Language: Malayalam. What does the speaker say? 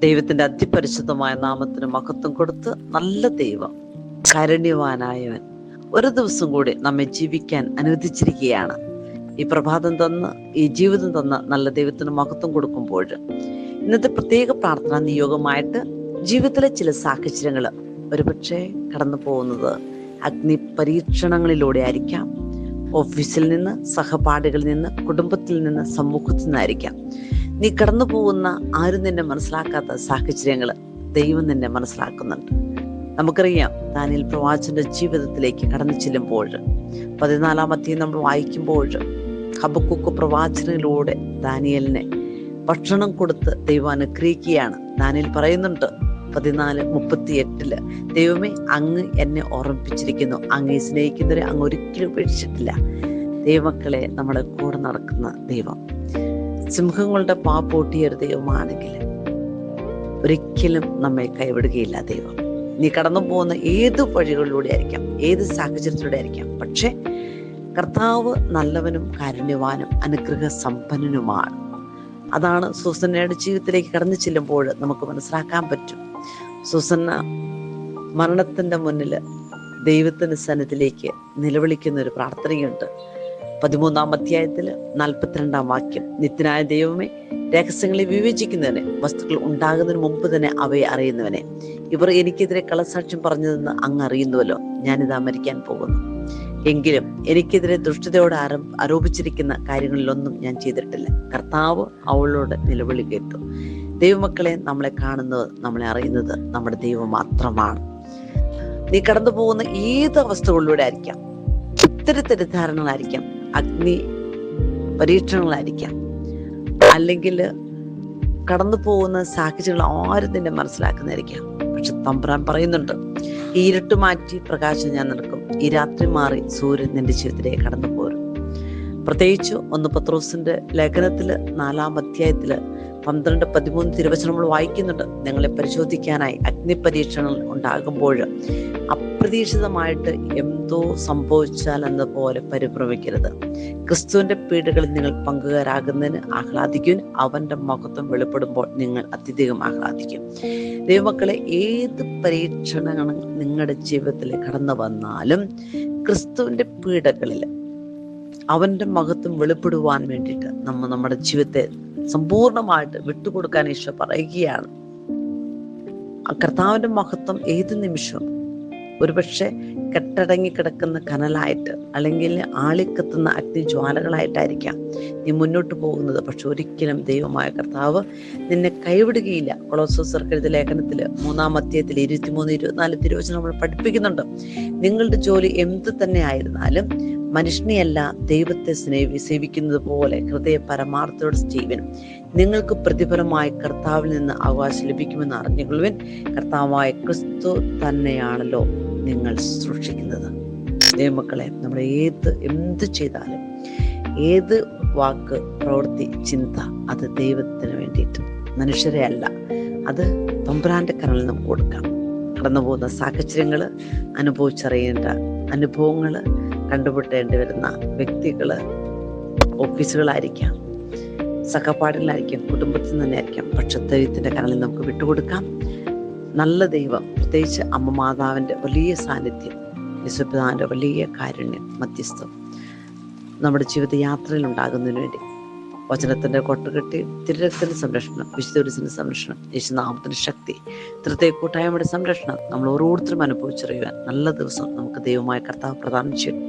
ദൈവത്തിന്റെ അതിപരിശുദ്ധമായ നാമത്തിന് മഹത്വം കൊടുത്ത് നല്ല ദൈവം, കാരുണ്യവാനായവൻ ഒരു ദിവസം കൂടി നമ്മെ ജീവിക്കാൻ അനുവദിച്ചിരിക്കുകയാണ്. ഈ പ്രഭാതം തന്ന്, ഈ ജീവിതം തന്ന നല്ല ദൈവത്തിന് മഹത്വം കൊടുക്കുമ്പോൾ ഇന്നത്തെ പ്രത്യേക പ്രാർത്ഥനാ നിയോഗമായിട്ട് ജീവിതത്തിലെ ചില സാഹചര്യങ്ങൾ ഒരുപക്ഷെ കടന്നു പോകുന്നത് അഗ്നി പരീക്ഷണങ്ങളിലൂടെ ആയിരിക്കാം. ഓഫീസിൽ നിന്ന്, സഹപാഠികളിൽ നിന്ന്, കുടുംബത്തിൽ നിന്ന്, സമൂഹത്തിൽ നിന്നായിരിക്കാം. നീ കടന്നു പോകുന്ന ആരും നിന്നെ മനസ്സിലാക്കാത്ത സാഹചര്യങ്ങൾ ദൈവം നിന്നെ മനസ്സിലാക്കുന്നുണ്ട്. നമുക്കറിയാം, ദാനിയേൽ പ്രവാചകന്റെ ജീവിതത്തിലേക്ക് കടന്നു ചെല്ലുമ്പോൾ 14-ാം അധ്യായം നമ്മൾ വായിക്കുമ്പോൾ ഹബക്കൂക്ക് പ്രവാചകനിലൂടെ ദാനിയേലിനെ ഭക്ഷണം കൊടുത്ത് ദൈവം അനുഗ്രഹിക്കുകയാണ്. ദാനിയേൽ പറയുന്നുണ്ട് 14:38 ദൈവമേ, അങ്ങ് എന്നെ ഓർമ്മിപ്പിച്ചിരിക്കുന്നു, അങ്ങേ സ്നേഹിക്കുന്നവരെ അങ്ങ് ഒരിക്കലും ഉപേക്ഷിച്ചിട്ടില്ല. ദൈവമക്കളെ, നമ്മുടെ കൂടെ നടക്കുന്ന ദൈവം സിംഹങ്ങളുടെ പാപ്പോട്ടിയ ഒരു ദൈവമാണെങ്കിൽ ഒരിക്കലും നമ്മെ കൈവിടുകയില്ല. ദൈവം നീ കടന്നു പോകുന്ന ഏത് വഴികളിലൂടെ ആയിരിക്കാം, ഏത് സാഹചര്യത്തിലൂടെ ആയിരിക്കാം, പക്ഷെ കർത്താവ് നല്ലവനും കാരുണ്യവാനും അനുഗ്രഹ സമ്പന്നനുമാണ്. അതാണ് സൂസന്നയുടെ ജീവിതത്തിലേക്ക് കടന്നു ചെല്ലുമ്പോൾ നമുക്ക് മനസ്സിലാക്കാൻ പറ്റും. സൂസന്ന മരണത്തിന്റെ മുന്നിൽ ദൈവത്തിന്റെ സന്നിധിയിലേക്ക് നിലവിളിക്കുന്ന ഒരു പ്രാർത്ഥനയുണ്ട്. 13-ാം അധ്യായത്തിൽ 42-ാം വാക്യം, നിത്യനായ ദൈവമേ, രഹസ്യങ്ങളെ വിവേചിക്കുന്നവനെ, വസ്തുക്കൾ ഉണ്ടാകുന്നതിന് മുമ്പ് തന്നെ അവയെ അറിയുന്നവനെ, ഇവർ എനിക്കെതിരെ കള്ളസാക്ഷ്യം പറഞ്ഞതെന്ന് അങ്ങ് അറിയുന്നുവല്ലോ. ഞാനിതാ മരിക്കാൻ പോകുന്നു. എങ്കിലും എനിക്കെതിരെ ദുഷ്ടതയോടെ ആരോപിച്ചിരിക്കുന്ന കാര്യങ്ങളിലൊന്നും ഞാൻ ചെയ്തിട്ടില്ല. കർത്താവ് അവളോട് നിലവിളി കേട്ടു. ദൈവമക്കളെ, നമ്മളെ കാണുന്നത്, നമ്മളെ അറിയുന്നത് നമ്മുടെ ദൈവം മാത്രമാണ്. നീ കടന്നു പോകുന്ന ഏത് അവസ്ഥകളിലൂടെ ആയിരിക്കാം, ഒത്തിരി തെറ്റിദ്ധാരണകളായിരിക്കാം, അഗ്നി പരീക്ഷണങ്ങളായിരിക്കാം, അല്ലെങ്കിൽ കടന്നു പോകുന്ന സാഹചര്യങ്ങൾ ആരും നിന്നെ മനസ്സിലാക്കുന്നതായിരിക്കാം. പക്ഷെ തമ്പുരാൻ പറയുന്നുണ്ട്, ഈ ഇരുട്ട് മാറ്റി പ്രകാശം ഞാൻ നടക്കും, ഈ രാത്രി മാറി സൂര്യൻ നിന്റെ ജീവിതത്തിലേക്ക് കടന്നു പോരും. പ്രത്യേകിച്ച് 1 പത്രോസിന്റെ ലേഖനത്തില് 4-ാം അധ്യായത്തില് 12-13 തിരുവചനം നമ്മൾ വായിക്കുന്നുണ്ട്. നിങ്ങളെ പരിശോധിക്കാനായി അഗ്നി പരീക്ഷണങ്ങൾ ഉണ്ടാകുമ്പോൾ അപ്രതീക്ഷിതമായിട്ട് എന്തോ സംഭവിച്ചാൽ എന്ന പോലെ പരിഭ്രമിക്കരുത്. ക്രിസ്തുവിന്റെ പീഡകളിൽ നിങ്ങൾ പങ്കുകാരാകുന്നതിന് ആഹ്ലാദിക്കും. അവന്റെ മഹത്വം വെളിപ്പെടുമ്പോൾ നിങ്ങൾ അത്യധികം ആഹ്ലാദിക്കും. ദൈവമക്കളെ, ഏത് പരീക്ഷണങ്ങൾ നിങ്ങളുടെ ജീവിതത്തിൽ കടന്നു വന്നാലും ക്രിസ്തുവിന്റെ പീഡകളിൽ അവന്റെ മഹത്വം വെളിപ്പെടുവാൻ വേണ്ടിയിട്ട് നമ്മുടെ ജീവിതത്തെ സമ്പൂർണമായിട്ട് വിട്ടുകൊടുക്കാൻ ഈശോ പറയുകയാണ്. ആ കർത്താവിന്റെ മഹത്വം ഏത് നിമിഷവും ഒരുപക്ഷെ കെട്ടടങ്ങി കിടക്കുന്ന കനലായിട്ട്, അല്ലെങ്കിൽ ആളിക്കത്തുന്ന അഗ്നിജ്വാലകളായിട്ടായിരിക്കാം നീ മുന്നോട്ട് പോകുന്നത്. പക്ഷെ ഒരിക്കലും ദൈവമായ കർത്താവ് നിന്നെ കൈവിടുകയില്ല. കൊളോസ്സർക്ക് എഴുതിയ ലേഖനത്തിൽ 3-ാം അധ്യായത്തിൽ 23-24 തിരുവചനം നമ്മൾ പഠിപ്പിക്കുന്നുണ്ട്. നിങ്ങളുടെ ജോലി എന്ത് തന്നെ ആയിരുന്നാലും മനുഷ്യനെയല്ല ദൈവത്തെ സേവിക്കുന്നത് പോലെ ഹൃദയ പരമാർത്ഥത്തോടെ ചെയ്യുവിൻ. നിങ്ങൾക്ക് പ്രതിഫലമായി കർത്താവിൽ നിന്ന് അവകാശം ലഭിക്കുമെന്ന് അറിഞ്ഞുകൊള്ളുവിൻ. കർത്താവായ ക്രിസ്തു തന്നെയാണല്ലോ നിങ്ങൾ സൂക്ഷിക്കുന്നത്. ദൈവമക്കളെ, നമ്മൾ എന്ത് ചെയ്താലും, ഏത് വാക്ക്, പ്രവൃത്തി, ചിന്ത, അത് ദൈവത്തിന് വേണ്ടിയിട്ട്, മനുഷ്യരെ അല്ല. അത് തമ്പുരാന്റെ കരങ്ങളിൽ നമുക്ക് കൊടുക്കാം. കടന്നു പോകുന്ന സാഹചര്യങ്ങൾ, അനുഭവിച്ചറിയേണ്ട അനുഭവങ്ങൾ, കണ്ടുമുട്ടേണ്ടി വരുന്ന വ്യക്തികള്, ഓഫീസുകളായിരിക്കാം, സഹപാഠികളായിരിക്കാം, കുടുംബത്തിൽ തന്നെ ആയിരിക്കാം. പക്ഷെ ദൈവത്തിന്റെ കരങ്ങളിൽ നമുക്ക് വിട്ടുകൊടുക്കാം. നല്ല ദൈവം, പ്രത്യേകിച്ച് അമ്മ മാതാവിന്റെ വലിയ സാന്നിധ്യം, യേശുപിതാവിന്റെ വലിയ കാരുണ്യം, മധ്യസ്ഥം നമ്മുടെ ജീവിത യാത്രയിൽ ഉണ്ടാകുന്നതിന് വേണ്ടി വചനത്തിന്റെ കൊട്ടുകെട്ടി, തിരുരക്തത്തിന്റെ സംരക്ഷണം, വിശുദ്ധ സംരക്ഷണം, യേശുനാമത്തിന്റെ ശക്തി, തൃതീയ കൂട്ടായ്മയുടെ സംരക്ഷണം നമ്മൾ ഓരോരുത്തരും അനുഭവിച്ചറിയുവാൻ നല്ല ദിവസം നമുക്ക് ദൈവമായ കർത്താവ് പ്രദാനം ചെയ്യും.